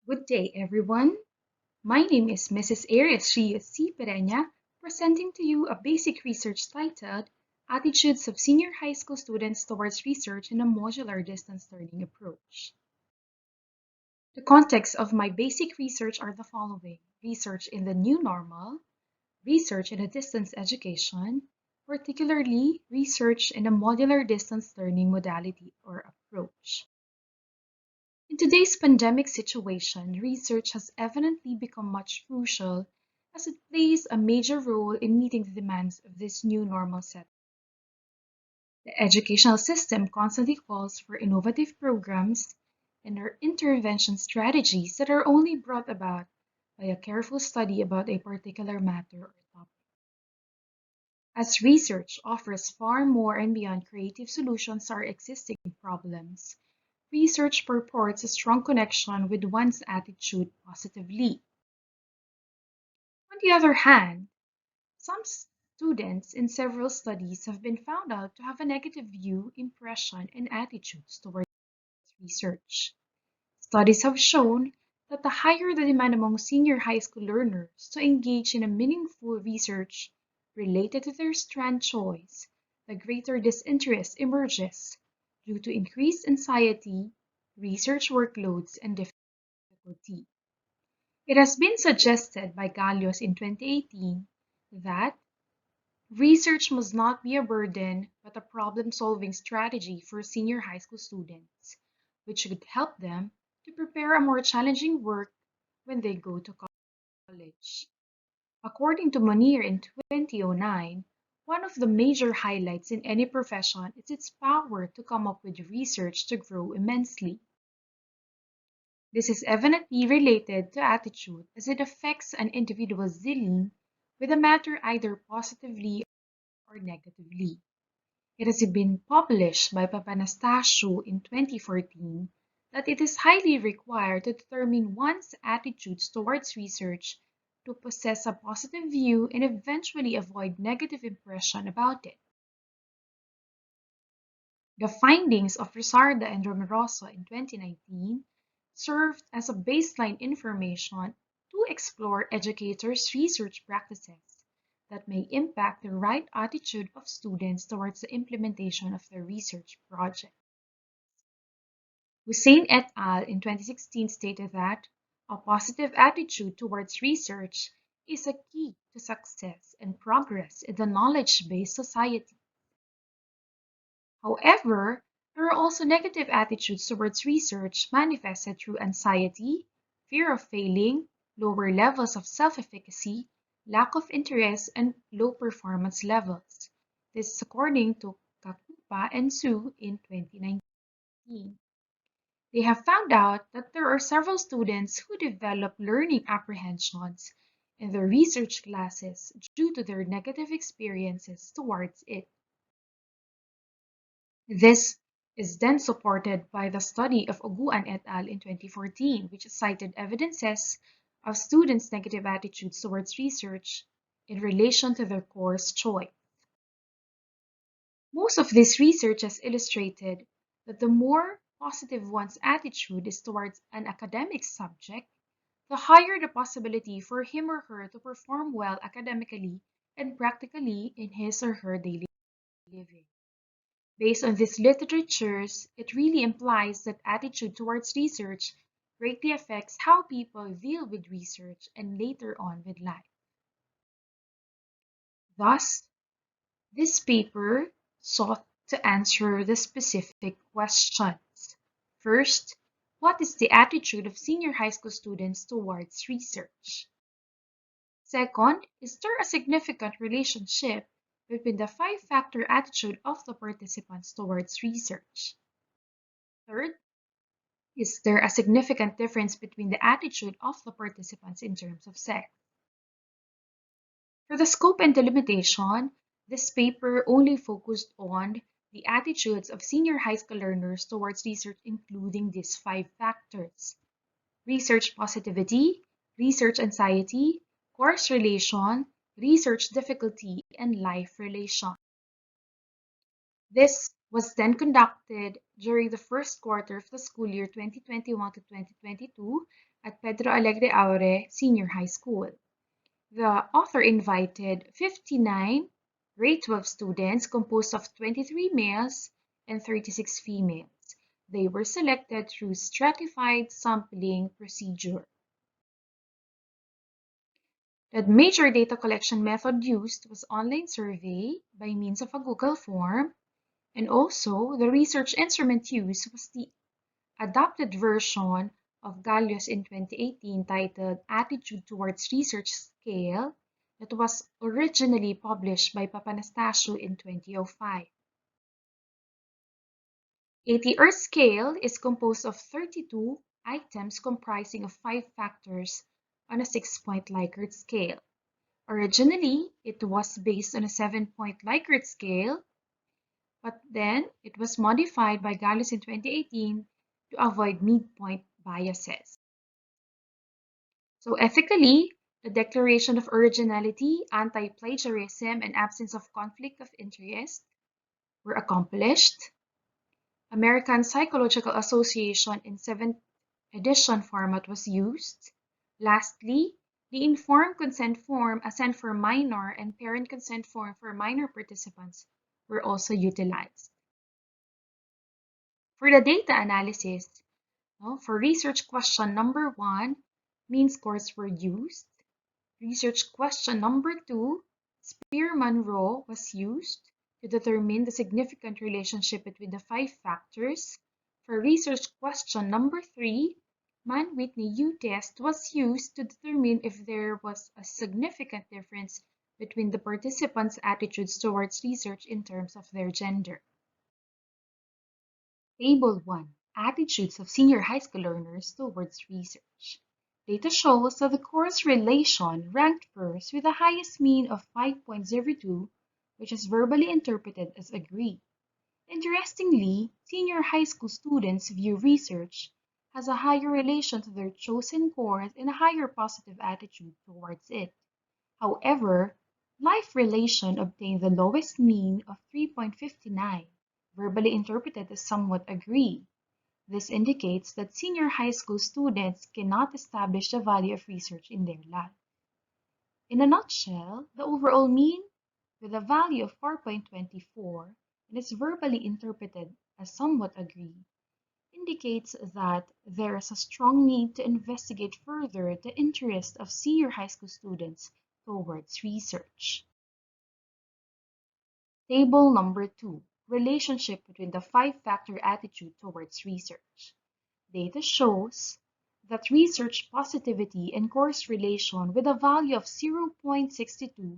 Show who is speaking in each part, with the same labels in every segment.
Speaker 1: Good day, everyone. My name is Mrs. Rio C. Pereña, presenting to you a basic research titled Attitudes of Senior High School Students Towards Research in a Modular Distance Learning Approach. The context of my basic research are the following: research in the new normal, research in a distance education, particularly research in a modular distance learning modality or approach. In today's pandemic situation, research has evidently become much crucial as it plays a major role in meeting the demands of this new normal set. The educational system constantly calls for innovative programs and intervention strategies that are only brought about by a careful study about a particular matter or topic. As research offers far more and beyond creative solutions to our existing problems, research purports a strong connection with one's attitude positively. On the other hand, some students in several studies have been found out to have a negative view, impression, and attitudes towards research. Studies have shown that the higher the demand among senior high school learners to engage in a meaningful research related to their strand choice, the greater disinterest emerges due to increased anxiety, research workloads, and difficulty. It has been suggested by Gallos in 2018 that research must not be a burden but a problem-solving strategy for senior high school students, which should help them to prepare a more challenging work when they go to college. According to Munir in 2009, one of the major highlights in any profession is its power to come up with research to grow immensely. This is evidently related to attitude as it affects an individual's dealing with a matter either positively or negatively. It has been published by Papanastasio in 2014 that it is highly required to determine one's attitudes towards research to possess a positive view and eventually avoid negative impression about it. The findings of Risarda and Romeroso in 2019 served as a baseline information to explore educators' research practices that may impact the right attitude of students towards the implementation of their research project. Hussein et al. In 2016 stated that a positive attitude towards research is a key to success and progress in the knowledge-based society. However, there are also negative attitudes towards research manifested through anxiety, fear of failing, lower levels of self-efficacy, lack of interest, and low performance levels. This is according to Kakupa and Su in 2019. They have found out that there are several students who develop learning apprehensions in their research classes due to their negative experiences towards it. This is then supported by the study of Oguan et al. In 2014, which cited evidences of students' negative attitudes towards research in relation to their course choice. Most of this research has illustrated that the more positive one's attitude is towards an academic subject, the higher the possibility for him or her to perform well academically and practically in his or her daily living. Based on these literatures, it really implies that attitude towards research greatly affects how people deal with research and later on with life. Thus, this paper sought to answer the specific questions. First, what is the attitude of senior high school students towards research? Second, is there a significant relationship between the five-factor attitude of the participants towards research? Third, is there a significant difference between the attitude of the participants in terms of sex? For the scope and delimitation, this paper only focused on the attitudes of senior high school learners towards research, including these five factors: research positivity, research anxiety, course relation, research difficulty, and life relation. This was then conducted during the first quarter of the school year 2021 to 2022 at Pedro Alegre Aure Senior High School. The author invited 59 grade 12 students composed of 23 males and 36 females. They were selected through stratified sampling procedure. The major data collection method used was online survey by means of a Google form, and also the research instrument used was the adapted version of Gallos in 2018 titled Attitude Towards Research Scale that was originally published by Papanastasio in 2005. ATR scale is composed of 32 items comprising of 5 factors on a 6-point Likert scale. Originally, it was based on a 7-point Likert scale, but then it was modified by Gallos in 2018 to avoid midpoint biases. So ethically, the declaration of originality, anti-plagiarism, and absence of conflict of interest were accomplished. American Psychological Association in 7th edition format was used. Lastly, the informed consent form, assent for minor, and parent consent form for minor participants were also utilized. For the data analysis, for research question number 1, mean scores were used. Research question number 2, Spearman rho was used to determine the significant relationship between the 5 factors. For research question number 3, Mann-Whitney U-test was used to determine if there was a significant difference between the participants' attitudes towards research in terms of their gender. Table 1. Attitudes of senior high school learners towards research. Data shows that the course relation ranked first with the highest mean of 5.02, which is verbally interpreted as agree. Interestingly, senior high school students view research as a higher relation to their chosen course and a higher positive attitude towards it. However, life relation obtained the lowest mean of 3.59, verbally interpreted as somewhat agree. This indicates that senior high school students cannot establish the value of research in their life. In a nutshell, the overall mean, with a value of 4.24 and is verbally interpreted as somewhat agree, indicates that there is a strong need to investigate further the interest of senior high school students towards research. Table number 2. Relationship between the 5-factor attitude towards research. Data shows that research positivity and course relation with a value of 0.62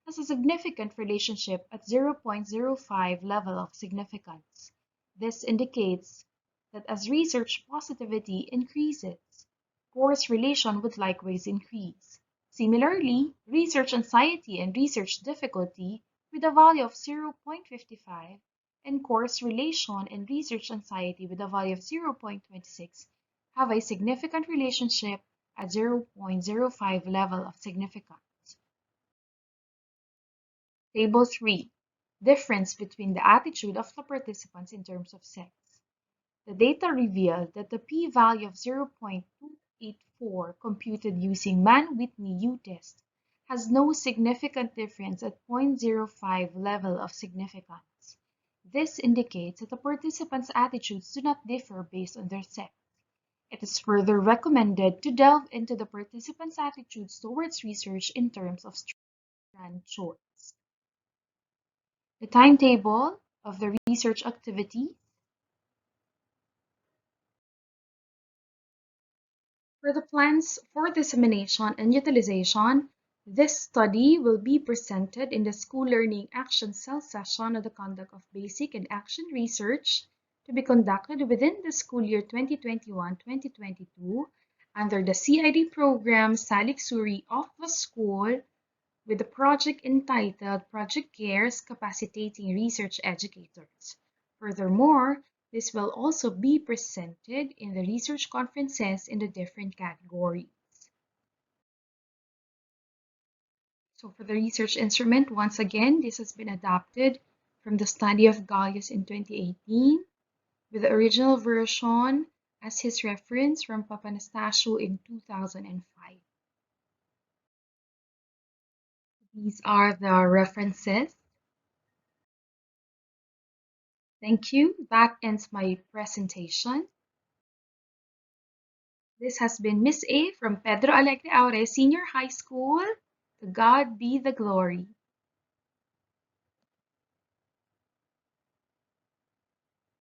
Speaker 1: has a significant relationship at 0.05 level of significance. This indicates that as research positivity increases, course relation would likewise increase. Similarly, research anxiety and research difficulty with a value of 0.55 and course relation and research anxiety with a value of 0.26 have a significant relationship at 0.05 level of significance. Table 3. Difference between the attitude of the participants in terms of sex. The data revealed that the p-value of 0.284 computed using Mann-Whitney U-test has no significant difference at 0.05 level of significance. This indicates that the participants' attitudes do not differ based on their sex. It is further recommended to delve into the participants' attitudes towards research in terms of strand choice. The timetable of the research activity. For the plans for dissemination and utilization, this study will be presented in the School Learning Action Cell session of the conduct of basic and action research to be conducted within the school year 2021-2022 under the CID program Salic-Suri of the school with the project entitled Project CARES Capacitating Research Educators. Furthermore, this will also be presented in the research conferences in the different categories. So for the research instrument, once again, this has been adapted from the study of Gallos in 2018, with the original version as his reference from Papanastasio in 2005. These are the references. Thank you. That ends my presentation. This has been Miss A from Pedro Alegre Aure Senior High School. To God be the glory.